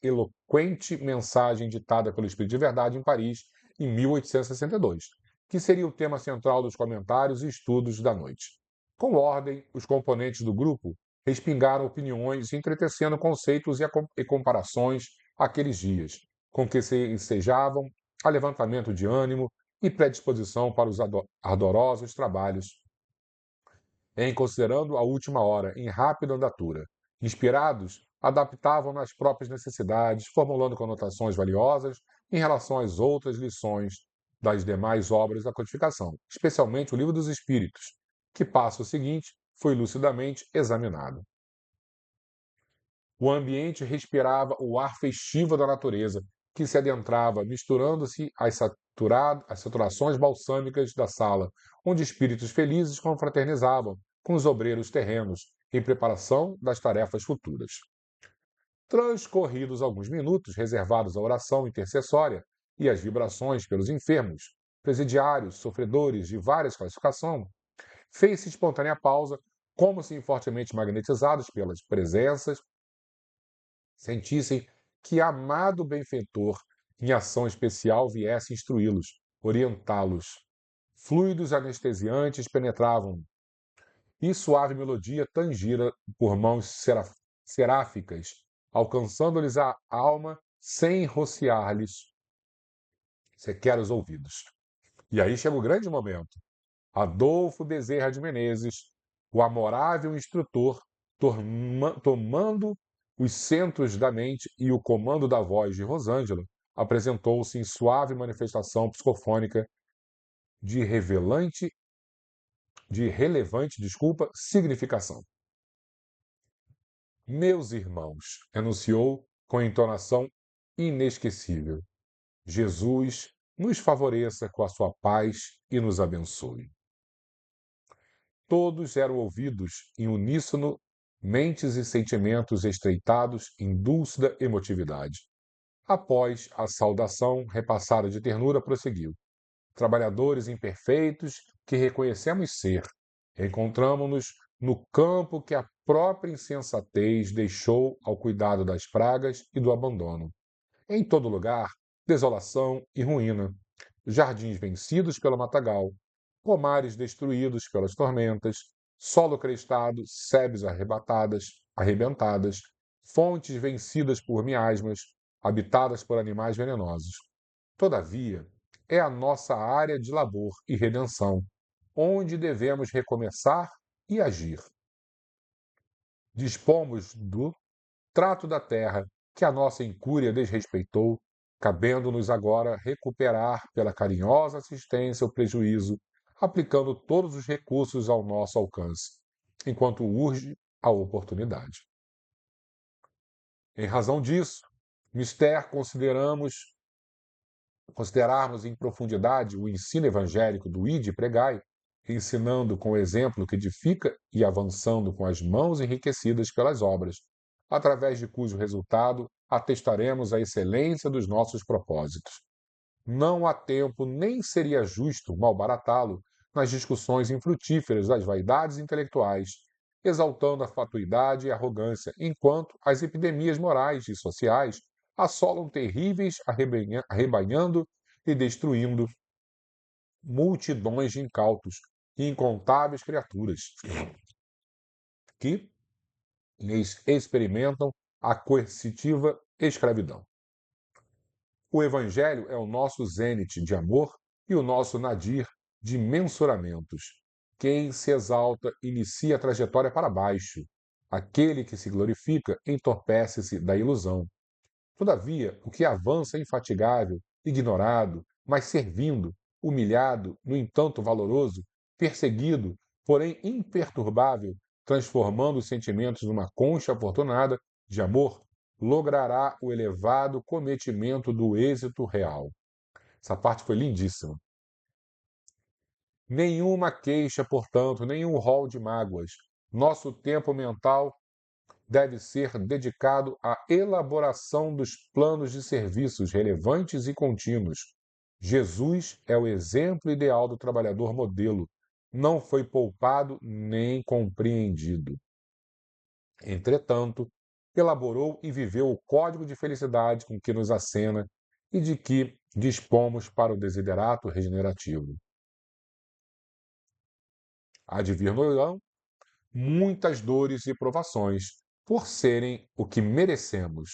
S1: eloquente mensagem ditada pelo Espírito de Verdade em Paris, em 1862, que seria o tema central dos comentários e estudos da noite. Com ordem, os componentes do grupo respingaram opiniões, entretecendo conceitos e comparações aqueles dias, com que se ensejavam a levantamento de ânimo e predisposição para os ardorosos trabalhos em considerando a última hora, em rápida andatura. Inspirados, adaptavam nas próprias necessidades, formulando conotações valiosas em relação às outras lições das demais obras da codificação, especialmente o Livro dos Espíritos, que, passo seguinte, foi lucidamente examinado. O ambiente respirava o ar festivo da natureza, que se adentrava, misturando-se às saturações balsâmicas da sala, onde espíritos felizes confraternizavam com os obreiros terrenos, em preparação das tarefas futuras. Transcorridos alguns minutos reservados à oração intercessória e às vibrações pelos enfermos, presidiários, sofredores de várias classificações, fez-se espontânea pausa, como se fortemente magnetizados pelas presenças, sentissem que amado benfeitor, em ação especial, viesse instruí-los, orientá-los. Fluidos anestesiantes penetravam e suave melodia tangira por mãos seráficas, alcançando-lhes a alma sem rociar-lhes sequer os ouvidos. E aí chega o grande momento. Adolfo Bezerra de Menezes, o amorável instrutor, tomando os centros da mente e o comando da voz de Rosângela, apresentou-se em suave manifestação psicofônica de relevante, significação. Meus irmãos, enunciou com entonação inesquecível, Jesus nos favoreça com a sua paz e nos abençoe. Todos eram ouvidos em uníssono, mentes e sentimentos estreitados em dúlcida emotividade. Após a saudação repassada de ternura, prosseguiu. Trabalhadores imperfeitos que reconhecemos ser, encontramo-nos no campo que a própria insensatez deixou ao cuidado das pragas e do abandono. Em todo lugar, desolação e ruína, jardins vencidos pelo matagal, pomares destruídos pelas tormentas, solo crestado, sebes arrebentadas, fontes vencidas por miasmas, habitadas por animais venenosos. Todavia, é a nossa área de labor e redenção, onde devemos recomeçar e agir. Dispomos do trato da terra que a nossa incúria desrespeitou, cabendo-nos agora recuperar pela carinhosa assistência o prejuízo, aplicando todos os recursos ao nosso alcance, enquanto urge a oportunidade. Em razão disso, mister considerarmos em profundidade o ensino evangélico do Ide e Pregai, ensinando com o exemplo que edifica e avançando com as mãos enriquecidas pelas obras, através de cujo resultado atestaremos a excelência dos nossos propósitos. Não há tempo, nem seria justo malbaratá-lo nas discussões infrutíferas das vaidades intelectuais, exaltando a fatuidade e a arrogância, enquanto as epidemias morais e sociais assolam terríveis, arrebanhando e destruindo multidões de incautos e incontáveis criaturas que experimentam a coercitiva escravidão. O Evangelho é o nosso zênite de amor e o nosso nadir de mensuramentos. Quem se exalta inicia a trajetória para baixo. Aquele que se glorifica entorpece-se da ilusão. Todavia, o que avança é infatigável, ignorado, mas servindo, humilhado, no entanto valoroso, perseguido, porém imperturbável, transformando os sentimentos numa concha afortunada de amor, logrará o elevado cometimento do êxito real. Essa parte foi lindíssima. Nenhuma queixa, portanto, nenhum rol de mágoas. Nosso tempo mental deve ser dedicado à elaboração dos planos de serviços relevantes e contínuos. Jesus é o exemplo ideal do trabalhador modelo. Não foi poupado nem compreendido. Entretanto, elaborou e viveu o código de felicidade com que nos acena e de que dispomos para o desiderato regenerativo. Há de vir no muitas dores e provações, por serem o que merecemos.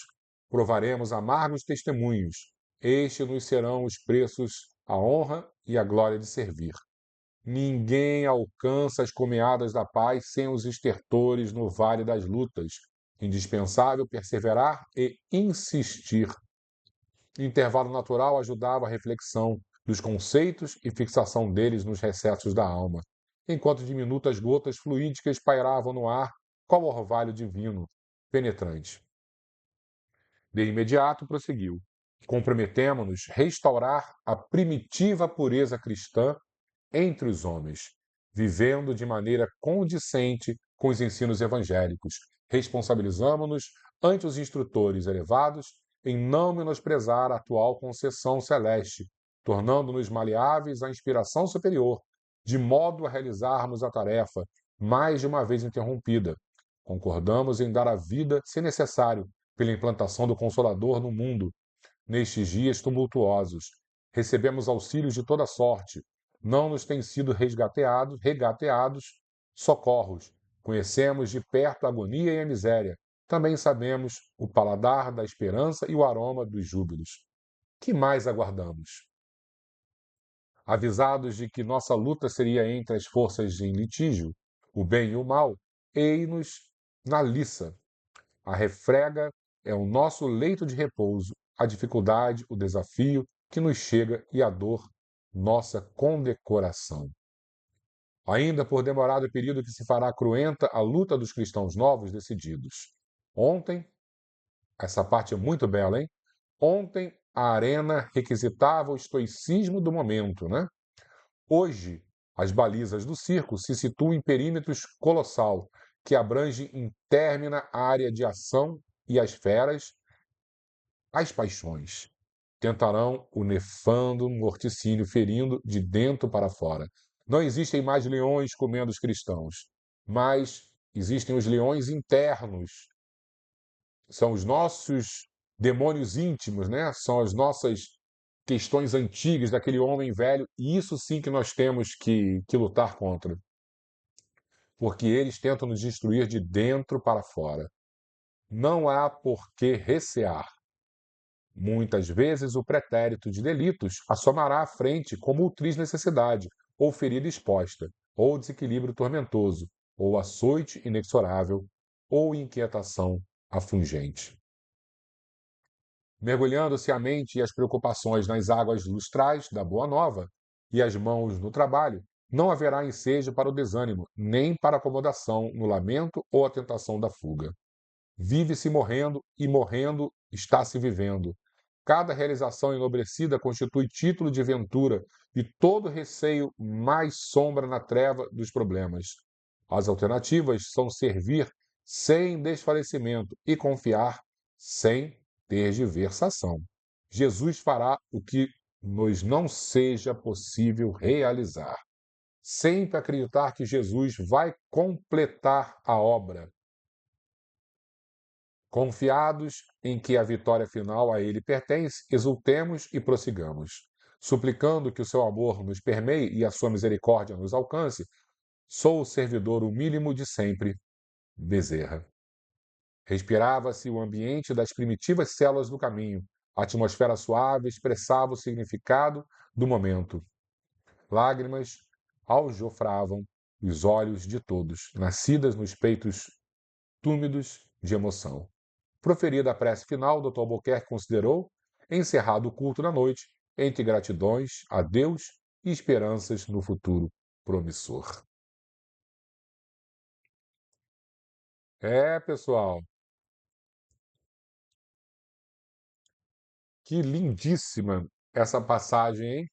S1: Provaremos amargos testemunhos. Estes nos serão os preços, a honra e a glória de servir. Ninguém alcança as comeadas da paz sem os estertores no vale das lutas. Indispensável perseverar e insistir. Intervalo natural ajudava a reflexão dos conceitos e fixação deles nos recessos da alma, enquanto diminutas gotas fluídicas pairavam no ar qual orvalho divino, penetrante. De imediato prosseguiu. Comprometemo-nos restaurar a primitiva pureza cristã entre os homens, vivendo de maneira condicente com os ensinos evangélicos. Responsabilizamo-nos ante os instrutores elevados em não menosprezar a atual concessão celeste, tornando-nos maleáveis à inspiração superior, de modo a realizarmos a tarefa, mais de uma vez interrompida. Concordamos em dar a vida, se necessário, pela implantação do Consolador no mundo. Nestes dias tumultuosos, recebemos auxílios de toda sorte. Não nos têm sido regateados socorros. Conhecemos de perto a agonia e a miséria. Também sabemos o paladar da esperança e o aroma dos júbilos. Que mais aguardamos? Avisados de que nossa luta seria entre as forças em litígio, o bem e o mal, eis-nos na liça. A refrega é o nosso leito de repouso a dificuldade, o desafio que nos chega e a dor, nossa condecoração. Ainda por demorado período que se fará cruenta a luta dos cristãos novos decididos. Ontem, essa parte é muito bela, hein? Ontem, a arena requisitava o estoicismo do momento, né? Hoje, as balizas do circo se situam em perímetros colossal, que abrange intermina área de ação e as feras, as paixões. Tentarão o nefando morticínio, ferindo de dentro para fora. Não existem mais leões comendo os cristãos, mas existem os leões internos. São os nossos demônios íntimos, né? São as nossas questões antigas daquele homem velho, e isso sim que nós temos que lutar contra. Porque eles tentam nos destruir de dentro para fora. Não há por que recear. Muitas vezes o pretérito de delitos assomará à frente como ultriz necessidade, ou ferida exposta, ou desequilíbrio tormentoso, ou açoite inexorável, ou inquietação afungente. Mergulhando-se a mente e as preocupações nas águas lustrais da Boa Nova e as mãos no trabalho, não haverá ensejo para o desânimo, nem para acomodação no lamento ou a tentação da fuga. Vive-se morrendo e morrendo está se vivendo. Cada realização enobrecida constitui título de ventura e todo receio mais sombra na treva dos problemas. As alternativas são servir sem desfalecimento e confiar sem tergiversação. Jesus fará o que nos não seja possível realizar. Sempre acreditar que Jesus vai completar a obra. Confiados em que a vitória final a Ele pertence, exultemos e prossigamos. Suplicando que o seu amor nos permeie e a sua misericórdia nos alcance, sou o servidor humílimo de sempre, Bezerra. Respirava-se o ambiente das primitivas células do caminho. A atmosfera suave expressava o significado do momento. Lágrimas aljofravam os olhos de todos, nascidas nos peitos túmidos de emoção. Proferida a prece final, Dr. Albuquerque considerou, encerrado o culto da noite, entre gratidões a Deus e esperanças no futuro promissor. Pessoal, que lindíssima essa passagem, hein?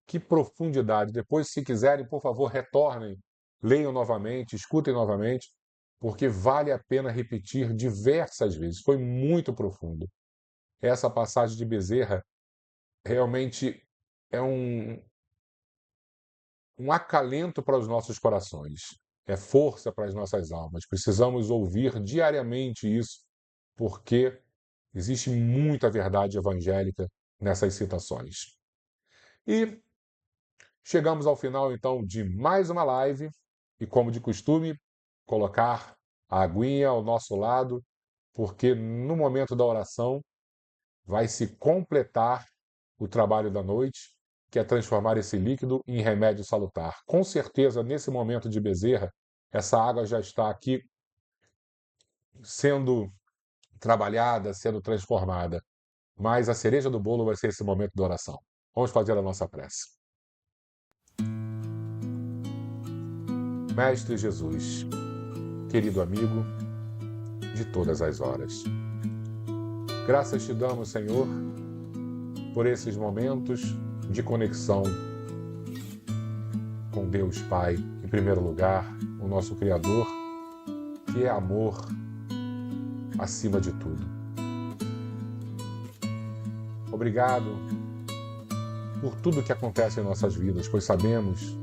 S1: Que profundidade. Depois, se quiserem, por favor, retornem, leiam novamente, escutem novamente, porque vale a pena repetir diversas vezes. Foi muito profundo. Essa passagem de Bezerra realmente é um acalento para os nossos corações, é força para as nossas almas. Precisamos ouvir diariamente isso, porque existe muita verdade evangélica nessas citações. E chegamos ao final, então, de mais uma live, e como de costume, colocar a aguinha ao nosso lado, porque no momento da oração vai se completar o trabalho da noite, que é transformar esse líquido em remédio salutar. Com certeza, nesse momento de Bezerra, essa água já está aqui sendo trabalhada, sendo transformada. Mas a cereja do bolo vai ser esse momento de oração. Vamos fazer a nossa prece. Mestre Jesus, querido amigo de todas as horas, graças te damos, Senhor, por esses momentos de conexão com Deus Pai, em primeiro lugar, o nosso Criador, que é amor acima de tudo. Obrigado por tudo que acontece em nossas vidas, pois sabemos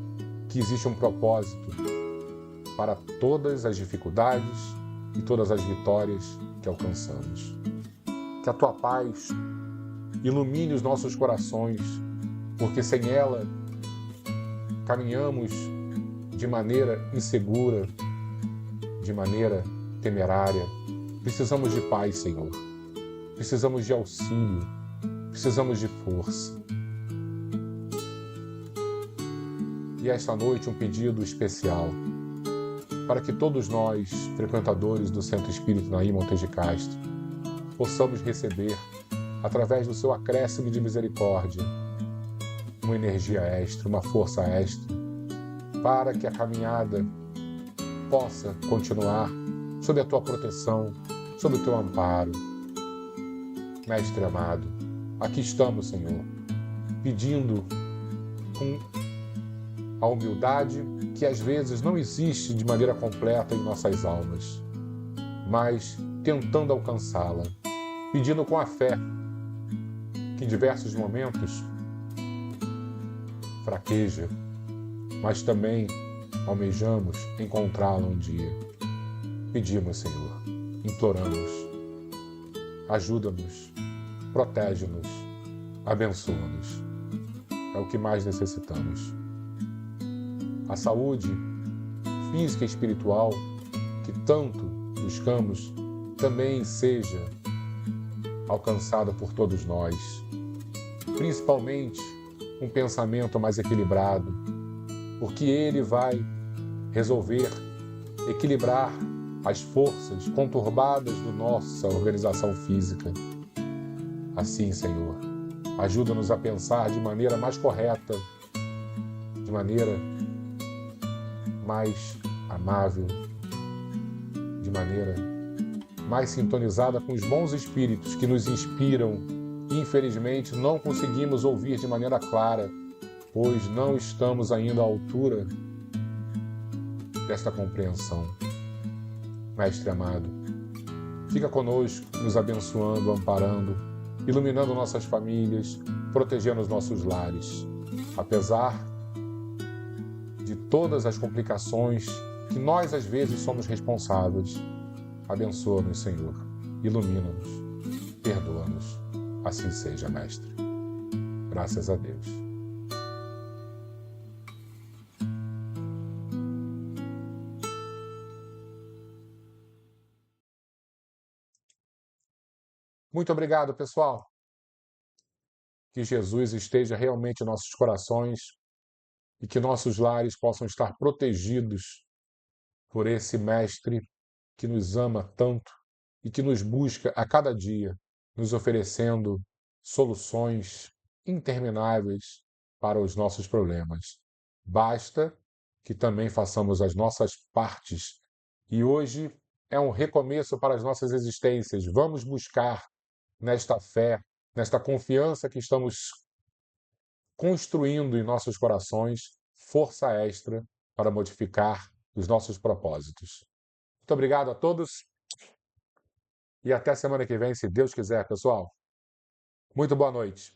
S1: que existe um propósito para todas as dificuldades e todas as vitórias que alcançamos. Que a tua paz ilumine os nossos corações, porque sem ela caminhamos de maneira insegura, de maneira temerária. Precisamos de paz, Senhor. Precisamos de auxílio. Precisamos de força. E esta noite um pedido especial para que todos nós, frequentadores do Centro Espírita Nair Montes de Castro, possamos receber através do seu acréscimo de misericórdia, uma energia extra, uma força extra, para que a caminhada possa continuar sob a tua proteção, sob o teu amparo. Mestre amado, aqui estamos, Senhor, pedindo com a humildade que às vezes não existe de maneira completa em nossas almas, mas tentando alcançá-la, pedindo com a fé que em diversos momentos fraqueja, mas também almejamos encontrá-la um dia. Pedimos, Senhor, imploramos, ajuda-nos, protege-nos, abençoa-nos. É o que mais necessitamos. A saúde física e espiritual que tanto buscamos também seja alcançada por todos nós. Principalmente um pensamento mais equilibrado, porque ele vai resolver equilibrar as forças conturbadas da nossa organização física. Assim, Senhor, ajuda-nos a pensar de maneira mais correta, de maneira mais amável, de maneira mais sintonizada com os bons espíritos que nos inspiram. Infelizmente, não conseguimos ouvir de maneira clara, pois não estamos ainda à altura desta compreensão. Mestre amado, fica conosco, nos abençoando, amparando, iluminando nossas famílias, protegendo os nossos lares. Apesar de todas as complicações que nós às vezes somos responsáveis, abençoa-nos, Senhor, ilumina-nos, perdoa-nos. Assim seja, Mestre. Graças a Deus. Muito obrigado, pessoal. Que Jesus esteja realmente em nossos corações e que nossos lares possam estar protegidos por esse Mestre que nos ama tanto e que nos busca a cada dia, nos oferecendo soluções intermináveis para os nossos problemas. Basta que também façamos as nossas partes. E hoje é um recomeço para as nossas existências. Vamos buscar nesta fé, nesta confiança que estamos construindo em nossos corações, força extra para modificar os nossos propósitos. Muito obrigado a todos e até semana que vem, se Deus quiser, pessoal. Muito boa noite.